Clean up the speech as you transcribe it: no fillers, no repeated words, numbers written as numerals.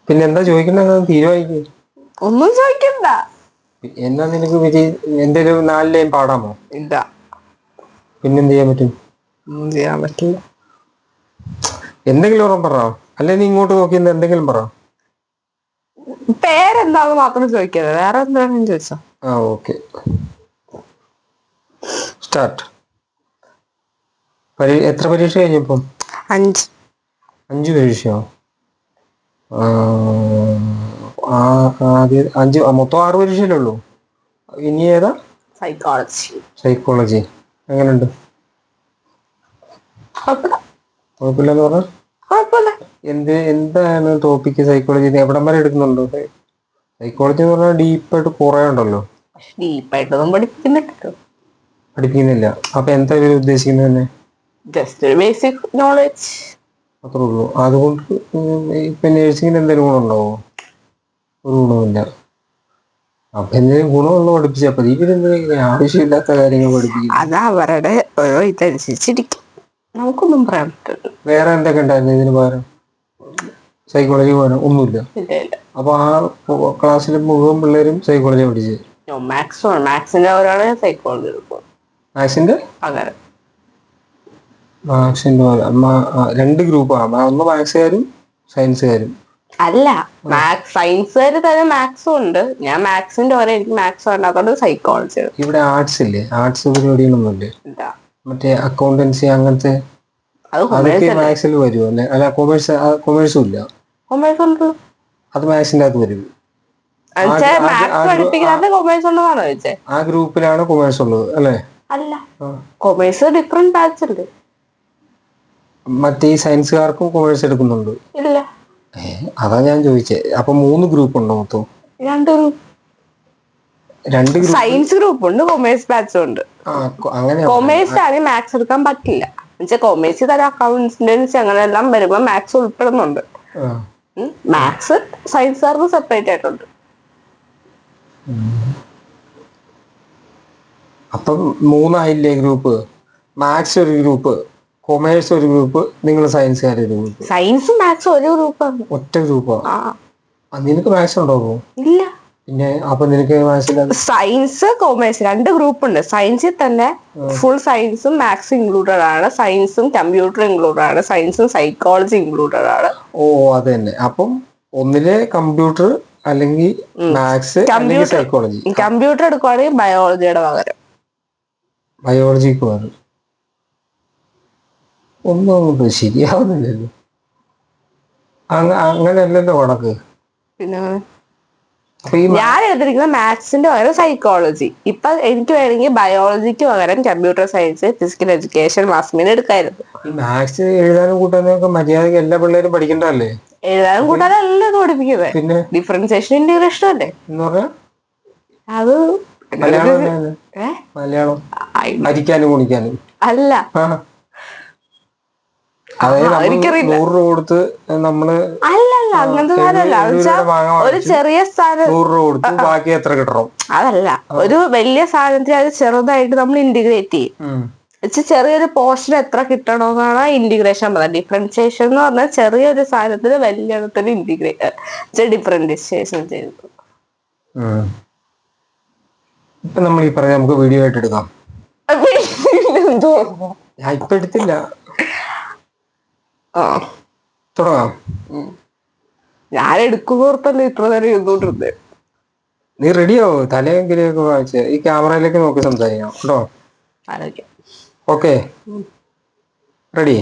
പിന്നെ എന്താ ചോദിക്കണ്ട തീരുമാനിക്കും. ഒന്നും ചോദിക്കണ്ട. എന്നാ നിനക്ക് എന്റെ ഒരു 4 ലൈൻ പാടാമോ? ഇല്ല. പിന്നെന്ത് ചെയ്യാൻ പറ്റും? ഒന്നും ചെയ്യാൻ പറ്റില്ല. എന്തെങ്കിലും ഓർമ്മ പറ, അല്ലെ നീ ഇങ്ങോട്ട് നോക്കി എന്തെങ്കിലും പറ. പേരെന്താന്ന് മാത്രം ചോദിക്കരുത്, വേറെ എന്താണെങ്കിലും ചോദിച്ചോ. Okay, start. എത്ര പരീക്ഷ കഴിഞ്ഞപ്പം? 5. 5 പരീക്ഷയോ? ആദ്യം 5, മൊത്തം 6 പരീക്ഷയല്ലേ ഉള്ളൂ. ഇനി ഏതാ? സൈക്കോളജി. എങ്ങനെയുണ്ട്? കുഴപ്പമില്ലെന്ന് പറഞ്ഞാൽ എന്താണ് ടോപ്പിക്ക്? സൈക്കോളജി എവിടം വരെ എടുക്കുന്നുണ്ടോ? സൈക്കോളജി എന്ന് പറഞ്ഞാൽ ഡീപ്പായിട്ട് കുറെ ഉണ്ടല്ലോ. ഡീപ്പായിട്ടൊന്നും പഠിപ്പിക്കുന്നില്ല. അപ്പൊ എന്താ ഇവര് ഉദ്ദേശിക്കുന്നത് തന്നെ? ജസ്റ്റ് ഒരു ബേസിക് നോളജ് അത്രേ ഉള്ളൂ. അതുകൊണ്ട് ഇപ്പൊ നേഴ്സിംഗിന് എന്തെങ്കിലും ഗുണമുണ്ടാവോ? ഒരു ഗുണമില്ല. അപ്പൊ എന്തെങ്കിലും ഗുണമുള്ള പഠിപ്പിച്ചാൽ മതി. ഇവരെന്തെങ്കിലും ആവശ്യമില്ലാത്ത കാര്യങ്ങൾ പഠിപ്പിക്കും. അത് അവരുടെ ഓരോ ഇതനുസരിച്ചിരിക്കും, നമുക്കൊന്നും പറയാൻ പറ്റില്ല. വേറെ എന്തൊക്കെ ഉണ്ടായിരുന്നു ഇതിന് പകരം? സൈക്കോളജി പകരം ഒന്നുമില്ല. അപ്പൊ ആ ക്ലാസ്സിലെ മുഴുവൻ പിള്ളേരും സൈക്കോളജി പഠിച്ചത്? മാത്സിന്റെ ഒരാളെ സൈക്കോളജി എടുക്കും. മാത്സിന്റെ പകരം മാത്സിന്റെ 2 ഗ്രൂപ്പാണ്. ഒന്ന് മാത്സുകാരും സയൻസുകാരും. അല്ല, സയൻസുകാർ തന്നെ മാത്സും ഉണ്ട്. ഞാൻ മാത്സിന്റെ ഓരോ, എനിക്ക് മാത്സ് വേണ്ടാത്തോണ്ട് സൈക്കോളജി. ഇവിടെ ആർട്സ് ഇല്ലേ? ആർട്സ് പരിപാടികളൊന്നുമില്ലേ? മറ്റേ അക്കൗണ്ടൻസി അങ്ങനത്തെ അതൊക്കെ മാത്സിൽ വരുമോ? അല്ല, കൊമേഴ്സും ഇല്ല. അത് മാത്സിന്റെ അകത്ത് വരും. ആ ഗ്രൂപ്പിലാണ് കൊമേഴ്സ് ഉള്ളത് അല്ലേ? അല്ല, കൊമേഴ്സ് ഡിഫറെന്റ് ബാച്ച് ഉണ്ട്. മറ്റേ ഈ സയൻസുകാർക്കും കൊമേഴ്സ് എടുക്കുന്നുണ്ട്? ഇല്ല. അതാ ഞാൻ ചോദിച്ചേ. അപ്പൊ 3 ഗ്രൂപ്പ് ഉണ്ടോ മൊത്തം? 2 ഗ്രൂപ്പ്. സയൻസ് ഗ്രൂപ്പ് ഉണ്ട്, കൊമേഴ്സ് ബാച്ചും ഉണ്ട്. അങ്ങനെ കൊമേഴ്സ് ആണ് മാത്സ് എടുക്കാൻ പറ്റില്ല. കൊമേഴ്സ് തരം അക്കൗണ്ട്സ് അങ്ങനെയെല്ലാം വരുമ്പോ മാത്സ് ഉൾപ്പെടുന്നുണ്ട്. മാത്സ് സയൻസുകാർക്ക് സെപ്പറേറ്റ് ആയിട്ടുണ്ട്. അപ്പം 3 ആയില്ലേ ഗ്രൂപ്പ്? മാത്സ് ഒരു ഗ്രൂപ്പ്, കൊമേഴ്സ് ഒരു ഗ്രൂപ്പ്, നിങ്ങൾ സയൻസുകാർ ഒരു ഗ്രൂപ്പ്. സയൻസും മാത്സും ഒരു ഗ്രൂപ്പാണ്. ഒറ്റ ഗ്രൂപ്പാ? നിനക്ക് മാത്സ് ഉണ്ടാവോ? ഇല്ല. പിന്നെ അപ്പൊ നിനക്ക് സയൻസ് കൊമേഴ്സ് 2 ഗ്രൂപ്പ് ഉണ്ട്. സയൻസിൽ തന്നെ ഫുൾ സയൻസും മാത്സ് ഇൻക്ലൂഡഡ് ആണ്, സയൻസും കമ്പ്യൂട്ടർ ഇൻക്ലൂഡഡ് ആണ്, സയൻസും സൈക്കോളജി ഇൻക്ലൂഡഡ് ആണ്. അത് തന്നെ. അപ്പം ഒന്നിലെ കമ്പ്യൂട്ടർ അല്ലെങ്കിൽ മാത്സ് അല്ലെങ്കിൽ സൈക്കോളജി. കമ്പ്യൂട്ടർ എടുക്കുവാണെങ്കിൽ ബയോളജിയുടെ പകരം ബയോളജിക്ക് പകരം. ഒന്നും അങ്ങോട്ട് ശരിയാവുന്നില്ലല്ലോ. അങ്ങനെയല്ലല്ലോ കണക്ക്. പിന്നെ ഞാൻ എടുത്തിരിക്കുന്ന മാത്സിന്റെ പകരം സൈക്കോളജി. ഇപ്പൊ എനിക്ക് വേണമെങ്കിൽ ബയോളജിക്ക് പകരം computer science, physical education, mass media എടുക്കായിരുന്നു. മാത്സ് എഴുതാനും കൂട്ടാനും മര്യാദക്ക് എല്ലാ പിള്ളേരും പഠിക്കണ്ടല്ലേ? എഴുതാനും കൂട്ടാനല്ല പഠിപ്പിക്കുന്നത്. പിന്നെ ഡിഫറൻസിയേഷൻ ഇന്റഗ്രേഷൻ അല്ലേ എന്ന് പറഞ്ഞാ അത് മലയാളം അരിക്കാനും കുണിക്കാനും അല്ല. അതായത് 100 രൂപ കൊടുത്ത് നമ്മള് അല്ലല്ല അങ്ങനത്തെ കാര്യമല്ല. ഒരു ചെറിയ സ്ഥാനം 100 രൂപ കൊടുത്ത് ബാക്കി എത്ര കിട്ടണം അതല്ല. ഒരു വലിയ സാധനത്തിൽ അത് ചെറുതായിട്ട് നമ്മൾ ഇന്റഗ്രേറ്റ് ചെയ്യും. ചെറിയൊരു പോർഷൻ എത്ര കിട്ടണമെന്നാണ് ഇന്റിഗ്രേഷൻ പറയുന്നത്. ഡിഫറൻസിയേഷൻ എന്ന് പറഞ്ഞാൽ ചെറിയൊരു സാധനത്തിന് വലിയ ഡിഫറൻസിയേഷൻ ചെയ്തു. ഇപ്പൊ നമ്മൾ ഈ പറയാം, നമുക്ക് വീഡിയോ ആയിട്ട് എടുക്കാം. ഞാൻ ഇപ്പൊ എടുത്തില്ല. തുടങ്ങാം. ഞാൻ എടുക്കുന്നോർത്തല്ലേ ഇത്ര നേരം ഇരുന്നോണ്ടിരുന്നേ. നീ റെഡിയാവോ? തലയെങ്കിലൊക്കെ വായിച്ച് ഈ ക്യാമറയിലേക്ക് നോക്കി സംസാരിക്കാം കേട്ടോ. Okay, ready?